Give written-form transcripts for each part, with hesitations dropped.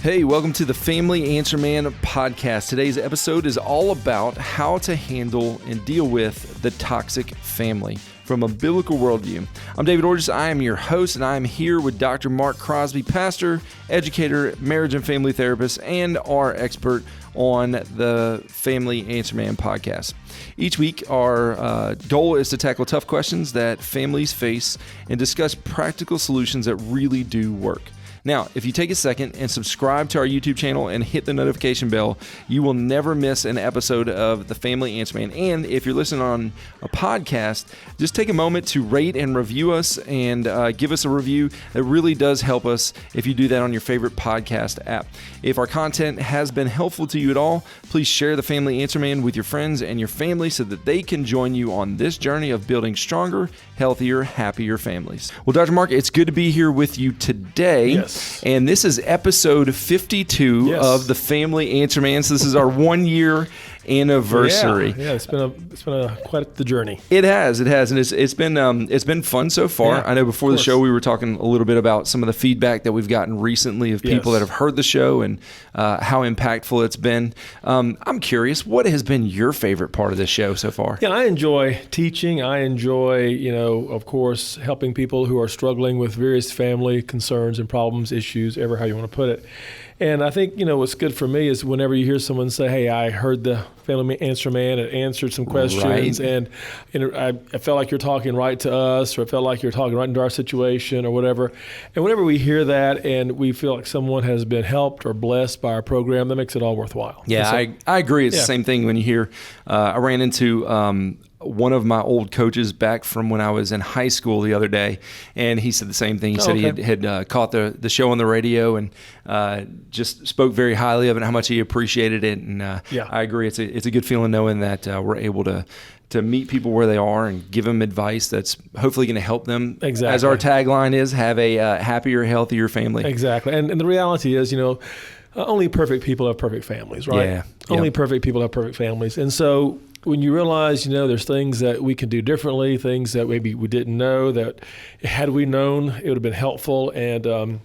Hey, welcome to the Family Answer Man podcast. Today's episode is all about how to handle and deal with the toxic family from a biblical worldview. I'm David Orges. I am your host, and I am here with Dr. Mark Crosby, pastor, educator, marriage and family therapist, and our expert on the Family Answer Man podcast. Each week, our goal is to tackle tough questions that families face and discuss practical solutions that really do work. Now, if you take a second and subscribe to our YouTube channel and hit the notification bell, you will never miss an episode of the Family Answer Man. And if you're listening on a podcast, just take a moment to rate and review us and give us a review. It really does help us if you do that on your favorite podcast app. If our content has been helpful to you at all, please share the Family Answer Man with your friends and your family so that they can join you on this journey of building stronger, healthier, happier families. Well, Dr. Mark, it's good to be here with you today. Yes. And this is episode 52 of the Family Answer Man. So this is our 1 year anniversary. Yeah, it's been quite the journey. It has, and it's been fun so far. Yeah, I know before the show we were talking a little bit about some of the feedback that we've gotten recently of people that have heard the show and how impactful it's been. I'm curious, what has been your favorite part of this show so far? Yeah, I enjoy teaching. I enjoy, of course, helping people who are struggling with various family concerns and problems, issues, ever how you want to put it. And I think, what's good for me is whenever you hear someone say, hey, I heard the Family Answer Man, it answered some questions, and I felt like you're talking right to us, or it felt like you're talking right into our situation or whatever. And whenever we hear that and we feel like someone has been helped or blessed by our program, that makes it all worthwhile. Yeah, so, I agree. It's the same thing when you hear, I ran into one of my old coaches back from when I was in high school the other day, and he said the same thing. He said he had caught the show on the radio and just spoke very highly of it, how much he appreciated it. And I agree. It's a good feeling knowing that we're able to meet people where they are and give them advice that's hopefully going to help them. Exactly. As our tagline is, have a happier, healthier family. Exactly. And the reality is, only perfect people have perfect families, right? Yeah. Only perfect people have perfect families. And so when you realize, there's things that we can do differently, things that maybe we didn't know, that had we known, it would have been helpful and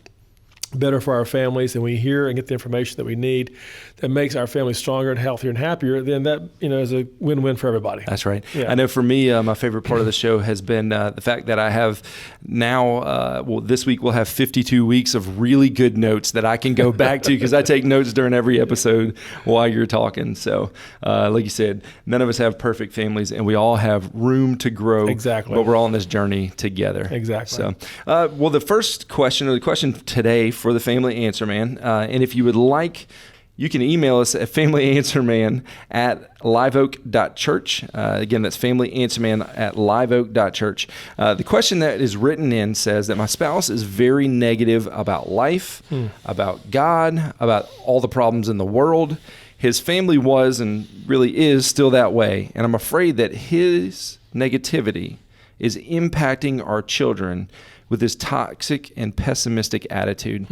better for our families, and we hear and get the information that we need that makes our family stronger and healthier and happier, then that, is a win-win for everybody. That's right. Yeah. I know for me, my favorite part of the show has been the fact that I have now, this week we'll have 52 weeks of really good notes that I can go back to because I take notes during every episode while you're talking. So like you said, none of us have perfect families and we all have room to grow. Exactly. But we're all on this journey together. Exactly. So, the first question, or the question today for the Family Answer Man, and if you would like, you can email us at familyanswerman@liveoak.church. Again, that's familyanswerman@liveoak.church. The question that is written in says that my spouse is very negative about life, about God, about all the problems in the world. His family was and really is still that way, and I'm afraid that his negativity is impacting our children with his toxic and pessimistic attitude.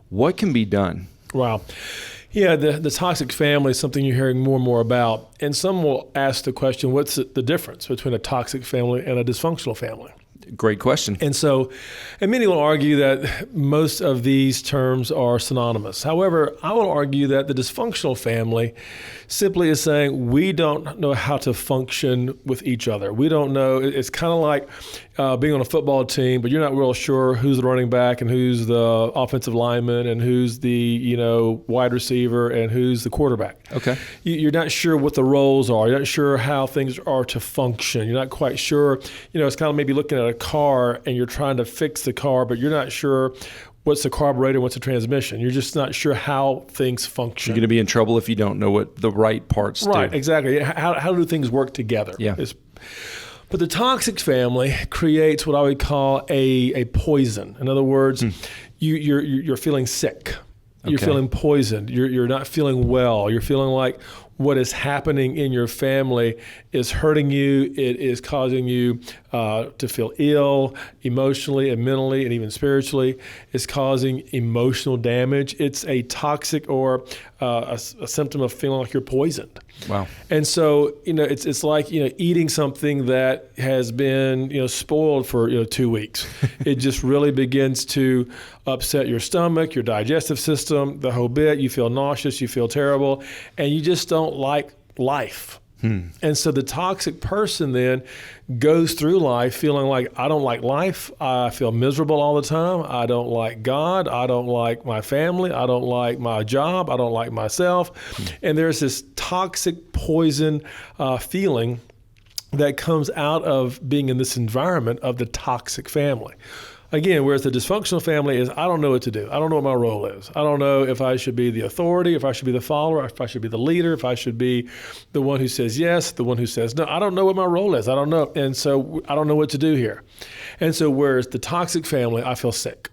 What can be done? Wow. Yeah, the toxic family is something you're hearing more and more about. And some will ask the question, what's the difference between a toxic family and a dysfunctional family? Great question. And many will argue that most of these terms are synonymous. However, I will argue that the dysfunctional family simply is saying we don't know how to function with each other. We don't know. It's kind of like being on a football team, but you're not real sure who's the running back and who's the offensive lineman and who's the wide receiver and who's the quarterback. Okay. You're not sure what the roles are. You're not sure how things are to function. You're not quite sure. It's kind of maybe looking at a car and you're trying to fix the car, but you're not sure what's the carburetor, what's the transmission. You're just not sure how things function. You're going to be in trouble if you don't know what the right parts do. Right, exactly. How do things work together? Yeah. But the toxic family creates what I would call a poison. In other words, you're feeling sick. You're feeling poisoned. You're not feeling well. You're feeling like what is happening in your family is hurting you. It is causing you to feel ill emotionally and mentally and even spiritually. It's causing emotional damage. It's a toxic or a symptom of feeling like you're poisoned. Wow. And so, it's like, eating something that has been, spoiled for, 2 weeks. It just really begins to upset your stomach, your digestive system, the whole bit. You feel nauseous, you feel terrible, and you just don't like life. And so the toxic person then goes through life feeling like, I don't like life. I feel miserable all the time. I don't like God. I don't like my family. I don't like my job. I don't like myself. And there's this toxic poison feeling that comes out of being in this environment of the toxic family. Again, whereas the dysfunctional family is, I don't know what to do. I don't know what my role is. I don't know if I should be the authority, if I should be the follower, if I should be the leader, if I should be the one who says yes, the one who says no. I don't know what my role is. I don't know. And so I don't know what to do here. And so whereas the toxic family, I feel sick.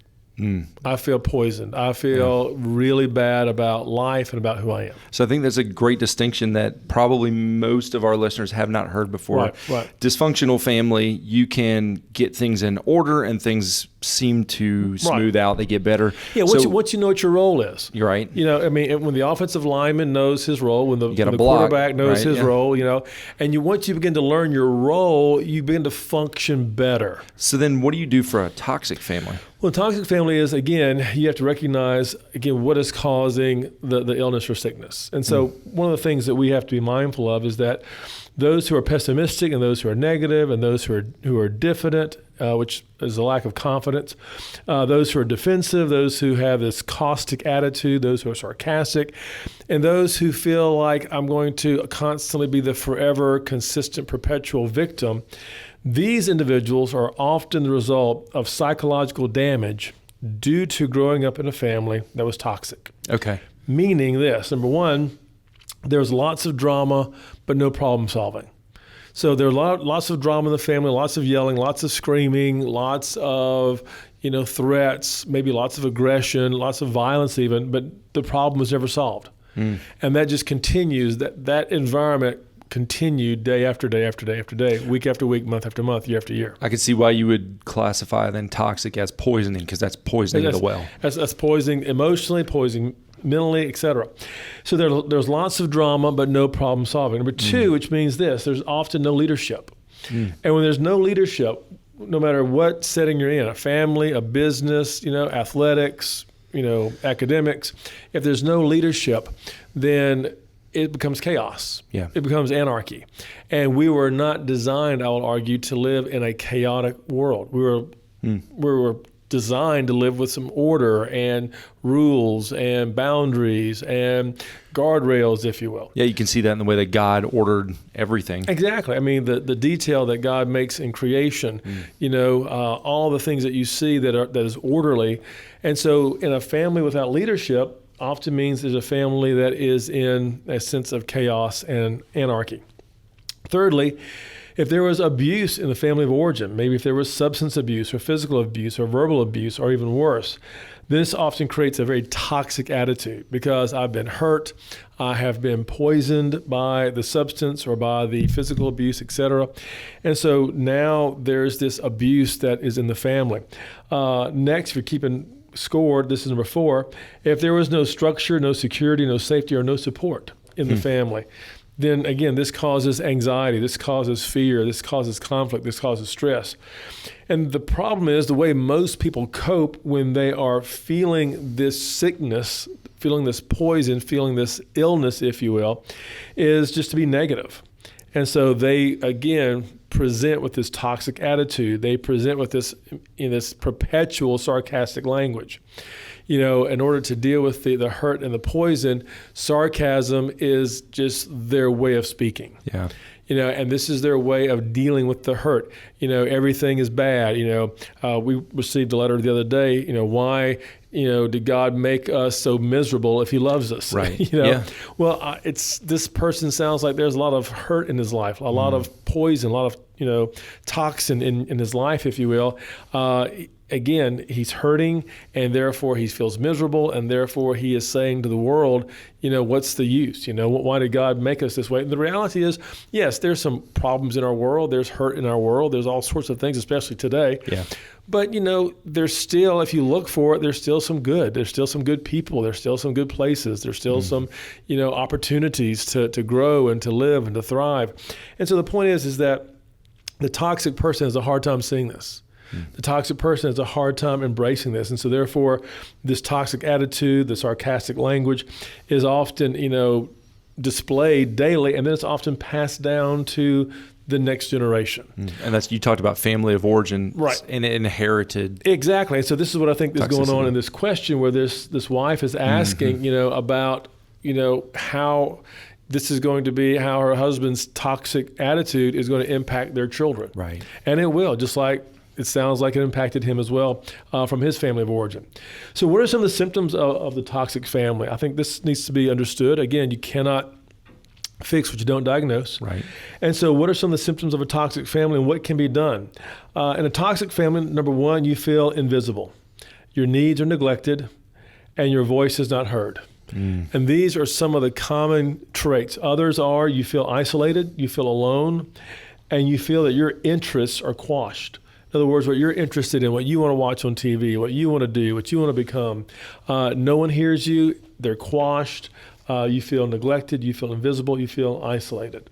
I feel poisoned. I feel really bad about life and about who I am. So I think that's a great distinction that probably most of our listeners have not heard before. Right. Dysfunctional family, you can get things in order and things seem to smooth out. They get better. Yeah, once you know what your role is. You're right. When the offensive lineman knows his role, when the block, quarterback knows his role, and once you begin to learn your role, you begin to function better. So then what do you do for a toxic family? Well, a toxic family is, again, you have to recognize, what is causing the illness or sickness. And so one of the things that we have to be mindful of is that those who are pessimistic and those who are negative and those who are diffident, which is a lack of confidence, those who are defensive, those who have this caustic attitude, those who are sarcastic, and those who feel like I'm going to constantly be the forever, consistent, perpetual victim. These individuals are often the result of psychological damage due to growing up in a family that was toxic. Okay. Meaning this, number one, there's lots of drama, but no problem solving. So there are lots of drama in the family, lots of yelling, lots of screaming, lots of threats, maybe lots of aggression, lots of violence even, but the problem was never solved. And that just continues, that environment continued day after day after day after day, week after week, month after month, year after year. I could see why you would classify then toxic as poisoning, because that's poisoning the well. That's poisoning emotionally, poisoning mentally, etc. So there's lots of drama, but no problem solving. Number two, which means this, there's often no leadership. And when there's no leadership, no matter what setting you're in, a family, a business, athletics, academics, if there's no leadership, then it becomes chaos. Yeah. It becomes anarchy. And we were not designed, I will argue, to live in a chaotic world. We were designed to live with some order and rules and boundaries and guardrails, if you will. Yeah, you can see that in the way that God ordered everything. Exactly. I mean, the detail that God makes in creation, all the things that you see that is orderly. And so in a family without leadership, often means there's a family that is in a sense of chaos and anarchy. Thirdly, if there was abuse in the family of origin, maybe if there was substance abuse or physical abuse or verbal abuse or even worse, this often creates a very toxic attitude because I've been hurt, I have been poisoned by the substance or by the physical abuse, etc. And so now there's this abuse that is in the family. Next, if you're keeping score, this is number 4, if there was no structure, no security, no safety, or no support in the family, then again, this causes anxiety, this causes fear, this causes conflict, this causes stress. And the problem is the way most people cope when they are feeling this sickness, feeling this poison, feeling this illness, if you will, is just to be negative. And so they, again, present with this toxic attitude. They present with this perpetual sarcastic language. In order to deal with the hurt and the poison, sarcasm is just their way of speaking. Yeah. And this is their way of dealing with the hurt. Everything is bad. We received a letter the other day, why, did God make us so miserable if he loves us? Right. Yeah. Well, this person sounds like there's a lot of hurt in his life, a lot of poison, a lot of, toxin in his life, if you will. again, he's hurting, and therefore he feels miserable, and therefore he is saying to the world, what's the use? Why did God make us this way? And the reality is, yes, there's some problems in our world. There's hurt in our world. There's all sorts of things, especially today. Yeah. But, there's still, if you look for it, there's still some good. There's still some good people. There's still some good places. There's still some, opportunities to grow and to live and to thrive. And so the point is that the toxic person has a hard time seeing this. The toxic person has a hard time embracing this. And so therefore, this toxic attitude, the sarcastic language is often, displayed daily, and then it's often passed down to the next generation. And that's, you talked about family of origin, right, and inherited. Exactly. And so this is what I think is going on in this question, where this wife is asking, about, how this is going to be, how her husband's toxic attitude is going to impact their children. Right. And it will, just like it sounds like it impacted him as well from his family of origin. So what are some of the symptoms of the toxic family? I think this needs to be understood. Again, you cannot fix what you don't diagnose. Right. And so what are some of the symptoms of a toxic family, and what can be done? In a toxic family, number one, you feel invisible. Your needs are neglected, and your voice is not heard. And these are some of the common traits. Others are, you feel isolated, you feel alone, and you feel that your interests are quashed. In other words, what you're interested in, what you want to watch on TV, what you want to do, what you want to become, no one hears you, they're quashed, you feel neglected, you feel invisible, you feel isolated.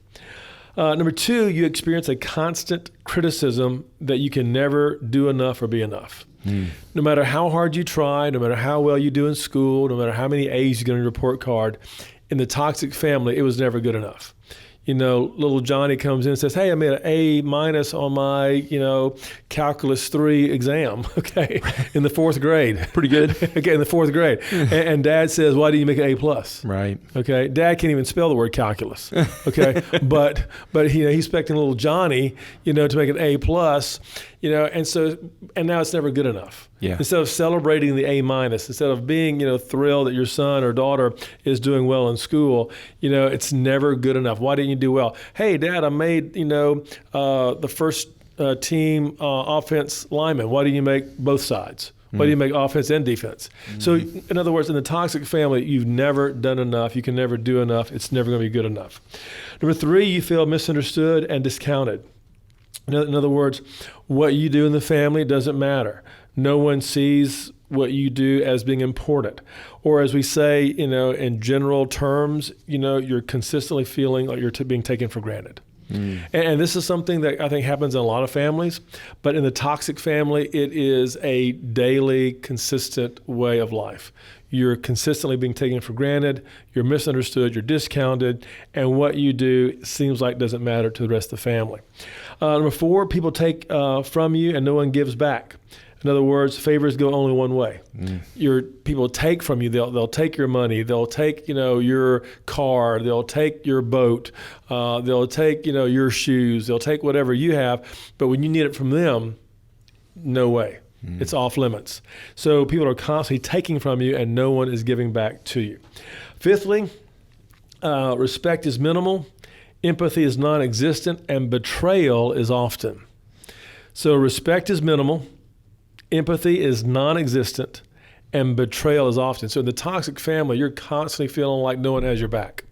Number two, you experience a constant criticism that you can never do enough or be enough. No matter how hard you try, no matter how well you do in school, no matter how many A's you get on your report card, in the toxic family, it was never good enough. Little Johnny comes in and says, hey, I made an A- on my, calculus 3 exam, okay, in the 4th grade. Pretty good. Okay, in the 4th grade. And Dad says, why do you make an A+? Right. Okay, Dad can't even spell the word calculus, okay, but he's expecting little Johnny, to make an A+, and now it's never good enough. Yeah. Instead of celebrating the A-, instead of being, thrilled that your son or daughter is doing well in school, it's never good enough. Why didn't you do well? Hey, Dad, I made, the first team offense lineman. Why didn't you make both sides? Why do you make offense and defense? So in other words, in the toxic family, you've never done enough. You can never do enough. It's never going to be good enough. Number three, you feel misunderstood and discounted. In other words, what you do in the family doesn't matter. No one sees what you do as being important. Or as we say, in general terms, you're consistently feeling like you're being taken for granted. And this is something that I think happens in a lot of families, but in the toxic family, it is a daily, consistent way of life. You're consistently being taken for granted, you're misunderstood, you're discounted, and what you do seems like doesn't matter to the rest of the family. Number four, people take from you and no one gives back. In other words, favors go only one way. Your people take from you. They'll take your money. They'll take your car. They'll take your boat. They'll take your shoes. They'll take whatever you have. But when you need it from them, no way. It's off limits. So people are constantly taking from you, and no one is giving back to you. Fifthly, respect is minimal, empathy is non-existent, and betrayal is often. So respect is minimal. Empathy is non-existent, and betrayal is often. So in the toxic family, you're constantly feeling like no one has your back.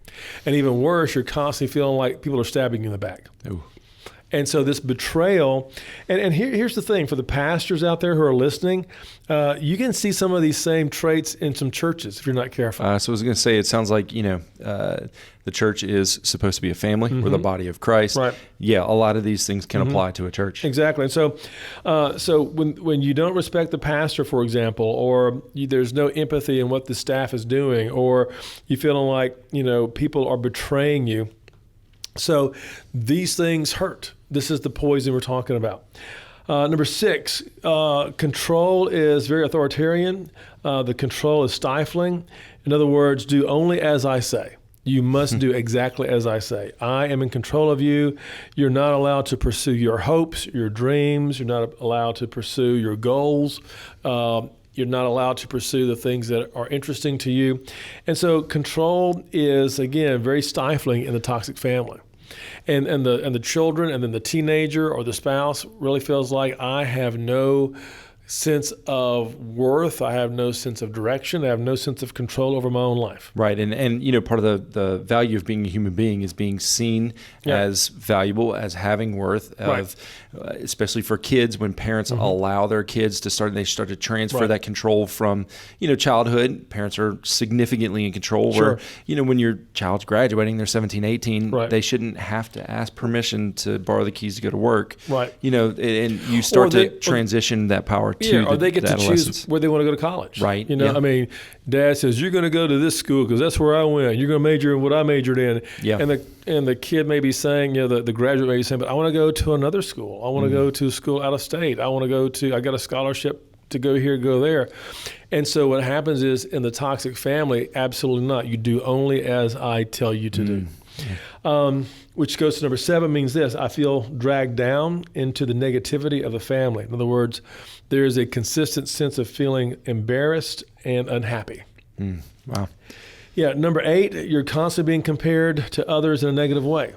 And even worse, you're constantly feeling like people are stabbing you in the back. Ooh. And so this betrayal, and here's the thing, for the pastors out there who are listening, you can see some of these same traits in some churches if you're not careful. So I was going to say, it sounds like, the church is supposed to be a family. We're the body of Christ. Right. Yeah, a lot of these things can apply to a church. Exactly. And so when you don't respect the pastor, for example, or there's no empathy in what the staff is doing, or you feeling like, people are betraying you. So these things hurt. This is the poison we're talking about. Number six, control is very authoritarian. The control is stifling. In other words, do only as I say. You must do exactly as I say. I am in control of you. You're not allowed to pursue your hopes, your dreams. You're not allowed to pursue your goals. You're not allowed to pursue the things that are interesting to you. And so control is, again, very stifling in the toxic family. And the children, and then the teenager or the spouse really feels like I have no sense of worth. I have no sense of direction. I have no sense of control over my own life. Right. And part of the value of being a human being is being seen as valuable, as having worth, especially for kids, when parents allow their kids to start to transfer that control from, childhood. Parents are significantly in control where, when your child's graduating, they're 17, 18, they shouldn't have to ask permission to borrow the keys to go to work. Right. And you start to transition that power or they get to choose where they want to go to college. Right. I mean, Dad says, you're going to go to this school because that's where I went. You're going to major in what I majored in. Yeah. And the kid may be saying, the graduate may be saying, but I want to go to another school. I want to go to a school out of state. I got a scholarship to go here, go there. And so what happens is, in the toxic family, absolutely not. You do only as I tell you to do. Which goes to number 7, means this: I feel dragged down into the negativity of the family. In other words, there is a consistent sense of feeling embarrassed and unhappy. Wow. Yeah, number 8, you're constantly being compared to others in a negative way.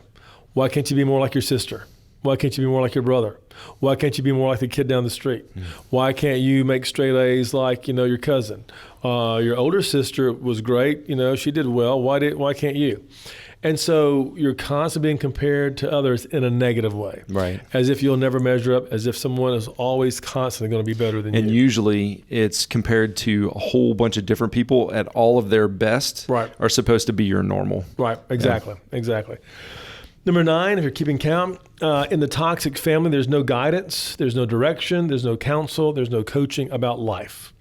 Why can't you be more like your sister? Why can't you be more like your brother? Why can't you be more like the kid down the street? Why can't you make straight A's like, your cousin? Your older sister was great. She did well. Why can't you? And so you're constantly being compared to others in a negative way. Right. As if you'll never measure up, as if someone is always constantly going to be better than you. And usually it's compared to a whole bunch of different people at all of their best are supposed to be your normal. Right. Exactly. Yeah. Exactly. Number 9, if you're keeping count, in the toxic family, there's no guidance, there's no direction, there's no counsel, there's no coaching about life.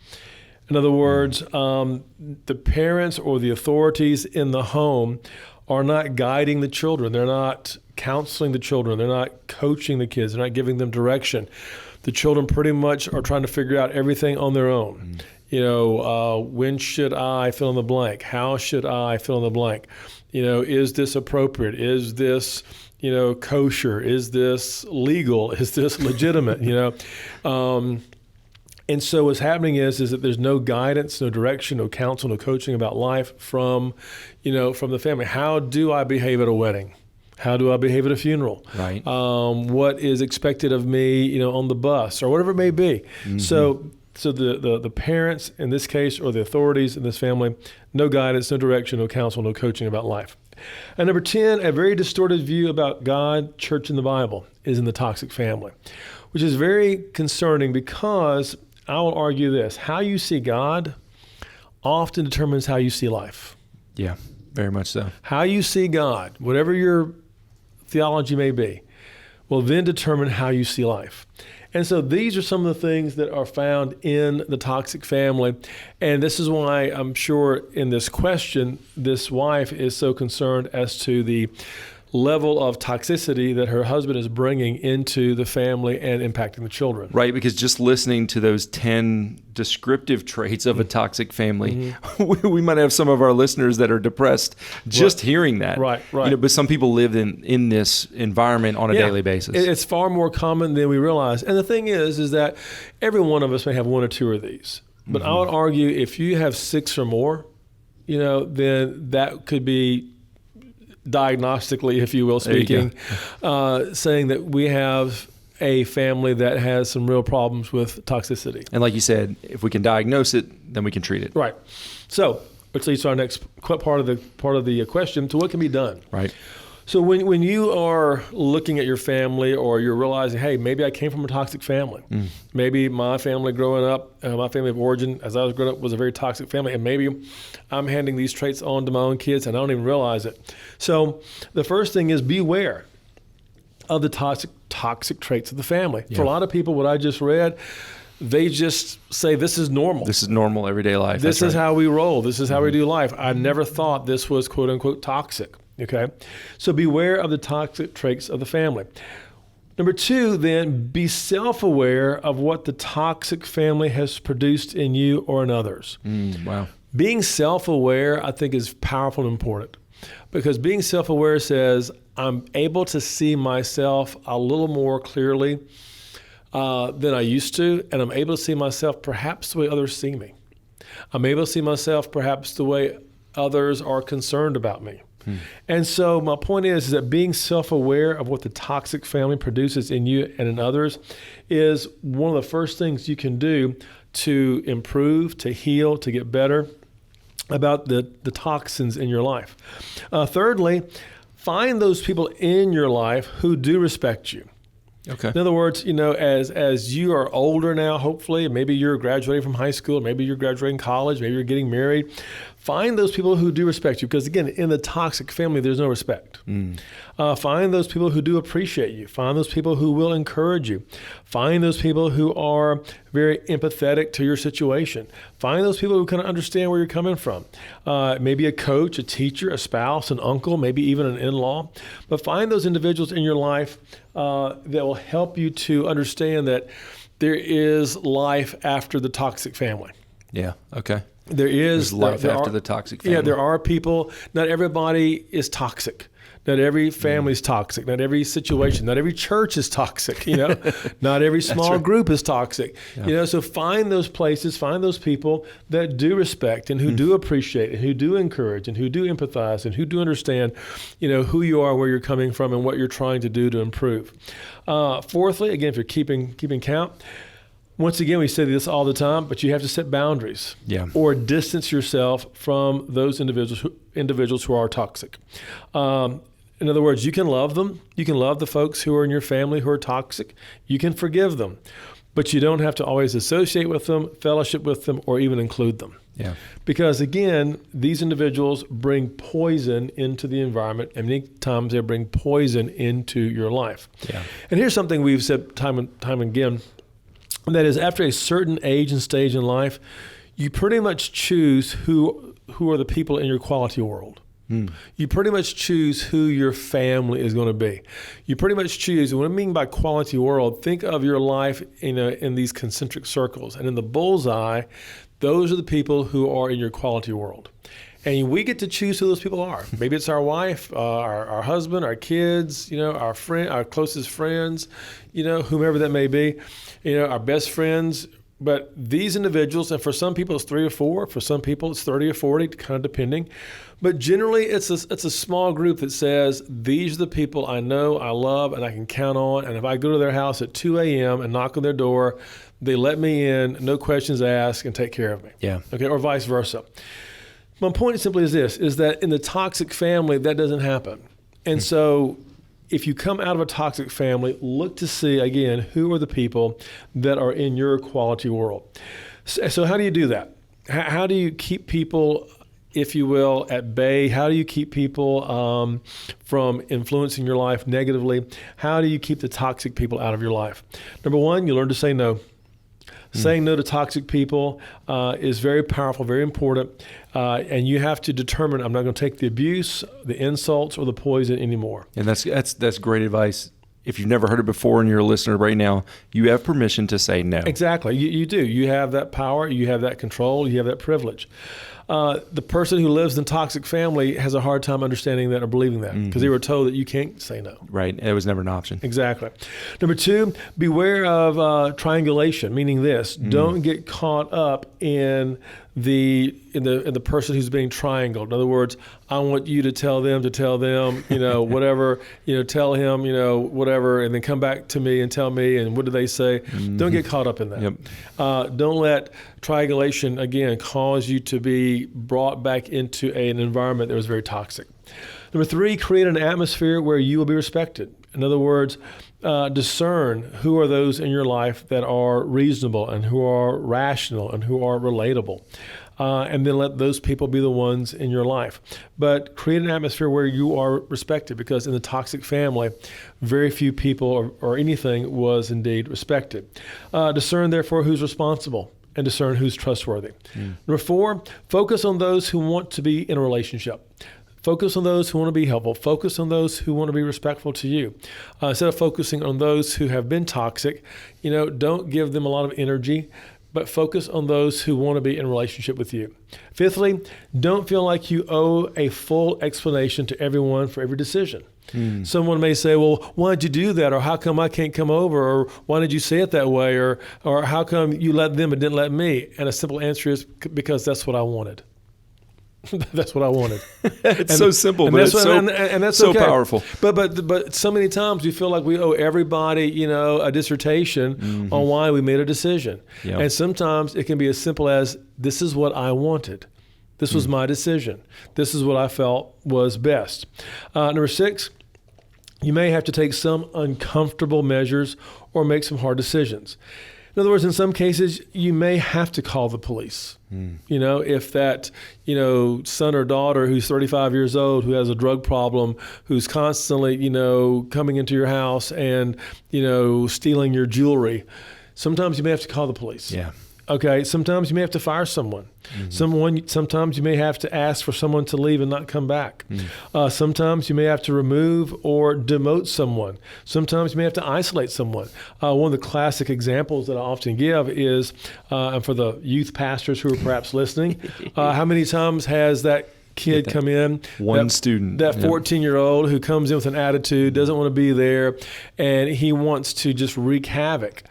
In other words, the parents or the authorities in the home are not guiding the children. They're not counseling the children. They're not coaching the kids. They're not giving them direction. The children pretty much are trying to figure out everything on their own. When should I fill in the blank? How should I fill in the blank? Is this appropriate? Is this, kosher? Is this legal? Is this legitimate? And so what's happening is that there's no guidance, no direction, no counsel, no coaching about life from the family. How do I behave at a wedding? How do I behave at a funeral? Right. What is expected of me, on the bus or whatever it may be. So the parents in this case, or the authorities in this family, no guidance, no direction, no counsel, no coaching about life. And number 10, a very distorted view about God, church, and the Bible is in the toxic family, which is very concerning because I will argue this: how you see God often determines how you see life. Yeah, very much so. How you see God, whatever your theology may be, will then determine how you see life. And so these are some of the things that are found in the toxic family. And this is why I'm sure in this question, this wife is so concerned as to the level of toxicity that her husband is bringing into the family and impacting the children. Right, because just listening to those 10 descriptive traits of a toxic family, we might have some of our listeners that are depressed just hearing that. Right. But some people live in this environment on a daily basis. It's far more common than we realize. And the thing is that every one of us may have 1 or 2 of these. But I would argue if you have 6 or more, then that could be diagnostically, if you will, speaking, saying that we have a family that has some real problems with toxicity. And like you said, if we can diagnose it, then we can treat it. Right. So, which leads to our next part of the question: to what can be done? Right. So when you are looking at your family, or you're realizing, hey, maybe I came from a toxic family. Maybe my family growing up, my family of origin, as I was growing up, was a very toxic family. And maybe I'm handing these traits on to my own kids and I don't even realize it. So the first thing is beware of the toxic traits of the family. Yeah. For a lot of people, what I just read, they just say, this is normal. This is normal everyday life. This is how we roll. This is how we do life. I never thought this was quote unquote toxic. Okay, so beware of the toxic traits of the family. Number 2, then, be self-aware of what the toxic family has produced in you or in others. Wow. Being self-aware, I think, is powerful and important, because being self-aware says I'm able to see myself a little more clearly than I used to, and I'm able to see myself perhaps the way others see me. I'm able to see myself perhaps the way others are concerned about me. And so my point is that being self-aware of what the toxic family produces in you and in others is one of the first things you can do to improve, to heal, to get better about the toxins in your life. Thirdly, find those people in your life who do respect you. Okay. In other words, as you are older now, hopefully, maybe you're graduating from high school, maybe you're graduating college, maybe you're getting married, find those people who do respect you. Because again, in the toxic family, there's no respect. Find those people who do appreciate you. Find those people who will encourage you. Find those people who are very empathetic to your situation. Find those people who kind of understand where you're coming from. Maybe a coach, a teacher, a spouse, an uncle, maybe even an in-law. But find those individuals in your life that will help you to understand that there is life after the toxic family. Yeah. Okay. There's life after the toxic family. Yeah, there are people. Not everybody is toxic. Not every family is toxic. Not every situation. Not every church is toxic. Not every small group is toxic. Yeah. So find those places, find those people that do respect and who do appreciate and who do encourage and who do empathize and who do understand, who you are, where you're coming from, and what you're trying to do to improve. Fourthly, again, if you're keeping count. Once again, we say this all the time, but you have to set boundaries or distance yourself from those individuals who are toxic. In other words, you can love them. You can love the folks who are in your family who are toxic. You can forgive them, but you don't have to always associate with them, fellowship with them, or even include them. Yeah. Because again, these individuals bring poison into the environment, and many times they bring poison into your life. Yeah. And here's something we've said time and time again. And that is, after a certain age and stage in life, you pretty much choose who are the people in your quality world. You pretty much choose who your family is going to be. You pretty much choose, and what I mean by quality world, think of your life in these concentric circles. And in the bullseye, those are the people who are in your quality world. And we get to choose who those people are. Maybe it's our wife, our husband, our kids, our friend, our closest friends, whomever that may be, our best friends. But these individuals, and for some people it's 3 or 4, for some people it's 30 or 40, kind of depending. But generally it's a small group that says, these are the people I know, I love, and I can count on. And if I go to their house at 2 a.m. and knock on their door, they let me in, no questions asked, and take care of me. Yeah. Okay, or vice versa. My point simply is this, is that in the toxic family, that doesn't happen. And so if you come out of a toxic family, look to see, again, who are the people that are in your quality world. So how do you do that? How do you keep people, if you will, at bay? How do you keep people from influencing your life negatively? How do you keep the toxic people out of your life? Number one, you learn to say no. Saying no to toxic people is very powerful, very important, and you have to determine, I'm not going to take the abuse, the insults, or the poison anymore. And that's great advice. If you've never heard it before and you're a listener right now, you have permission to say no. Exactly. You do. You have that power. You have that control. You have that privilege. The person who lives in a toxic family has a hard time understanding that or believing that because they were told that you can't say no. Right. It was never an option. Exactly. Number two, beware of triangulation, meaning this. Don't get caught up in the person who's being triangled. In other words, I want you to tell them, whatever, tell him, whatever, and then come back to me and tell me, and what do they say? Don't get caught up in that. Yep. Don't let triangulation, again, cause you to be brought back into an environment that was very toxic. Number three, create an atmosphere where you will be respected. In other words, discern who are those in your life that are reasonable and who are rational and who are relatable. And then let those people be the ones in your life. But create an atmosphere where you are respected, because in the toxic family, very few people or anything was indeed respected. Discern, therefore, who's responsible, and discern who's trustworthy. Number four, focus on those who want to be in a relationship. Focus on those who want to be helpful. Focus on those who want to be respectful to you. Instead of focusing on those who have been toxic, don't give them a lot of energy, but focus on those who want to be in relationship with you. Fifthly, don't feel like you owe a full explanation to everyone for every decision. Someone may say, well, why did you do that? Or how come I can't come over? Or why did you say it that way? Or how come you let them and didn't let me? And a simple answer is because that's what I wanted. That's what I wanted. It's so simple, but it's that's so okay. powerful. But so many times we feel like we owe everybody, a dissertation on why we made a decision. Yeah. And sometimes it can be as simple as, this is what I wanted. This was my decision. This is what I felt was best. Number 6, you may have to take some uncomfortable measures or make some hard decisions. In other words, in some cases, you may have to call the police. If that, son or daughter who's 35 years old, who has a drug problem, who's constantly, coming into your house and, stealing your jewelry, sometimes you may have to call the police. Yeah. Okay, sometimes you may have to fire someone. Sometimes you may have to ask for someone to leave and not come back. Sometimes you may have to remove or demote someone. Sometimes you may have to isolate someone. One of the classic examples that I often give is, and for the youth pastors who are perhaps listening, how many times has that kid come in, student, that 14-year-old who comes in with an attitude, doesn't want to be there, and he wants to just wreak havoc.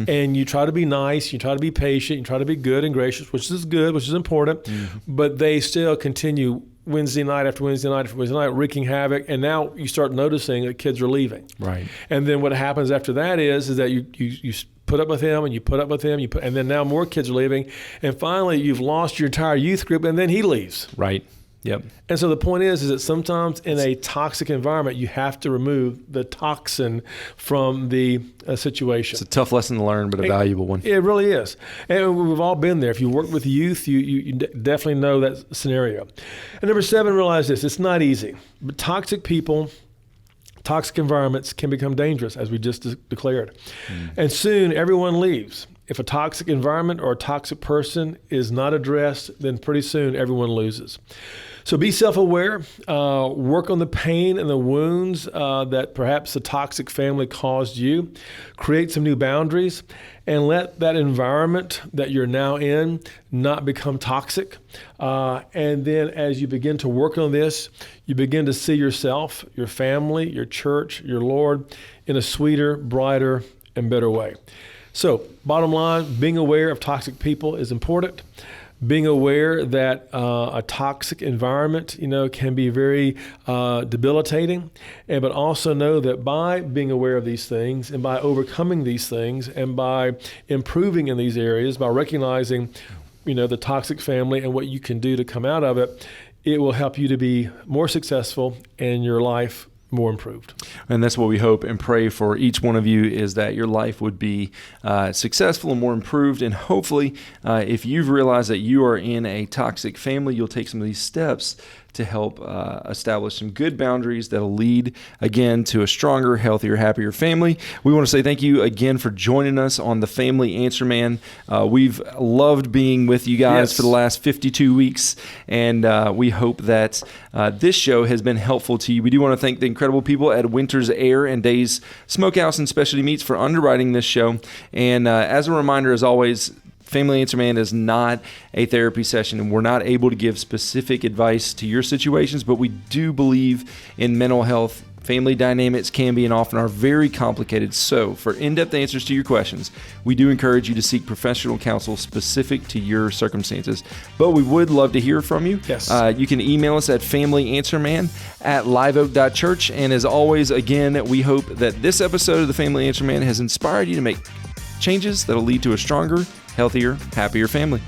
And you try to be nice, you try to be patient, you try to be good and gracious, which is good, which is important, but they still continue Wednesday night after Wednesday night after Wednesday night, wreaking havoc, and now you start noticing that kids are leaving. Right. And then what happens after that is that you put up with him, and you put up with him, and then now more kids are leaving, and finally you've lost your entire youth group, and then he leaves. Right. Yep. And so the point is that sometimes in a toxic environment, you have to remove the toxin from the situation. It's a tough lesson to learn, but a valuable one. It really is. And we've all been there. If you work with youth, you definitely know that scenario. And number 7, realize this. It's not easy. But toxic people, toxic environments can become dangerous, as we just declared. And soon everyone leaves. If a toxic environment or a toxic person is not addressed, then pretty soon everyone loses. So be self-aware, work on the pain and the wounds that perhaps the toxic family caused you, create some new boundaries, and let that environment that you're now in not become toxic. And then as you begin to work on this, you begin to see yourself, your family, your church, your Lord in a sweeter, brighter, and better way. So bottom line, being aware of toxic people is important. Being aware that a toxic environment, can be very debilitating, but also know that by being aware of these things and by overcoming these things and by improving in these areas, by recognizing, the toxic family and what you can do to come out of it, it will help you to be more successful in your life, more improved. And that's what we hope and pray for each one of you, is that your life would be successful and more improved. And hopefully, if you've realized that you are in a toxic family, you'll take some of these steps to help establish some good boundaries that'll lead, again, to a stronger, healthier, happier family. We want to say thank you again for joining us on the Family Answer Man. We've loved being with you guys for the last 52 weeks, and we hope that this show has been helpful to you. We do want to thank the incredible people at Winter's Air and Days Smokehouse and Specialty Meats for underwriting this show. And as a reminder, as always, Family Answer Man is not a therapy session, and we're not able to give specific advice to your situations, but we do believe in mental health. Family dynamics can be and often are very complicated. So for in-depth answers to your questions, we do encourage you to seek professional counsel specific to your circumstances. But we would love to hear from you. Yes. You can email us at familyanswerman@liveoak.church. And as always, again, we hope that this episode of the Family Answer Man has inspired you to make changes that'll lead to a stronger, healthier, happier family.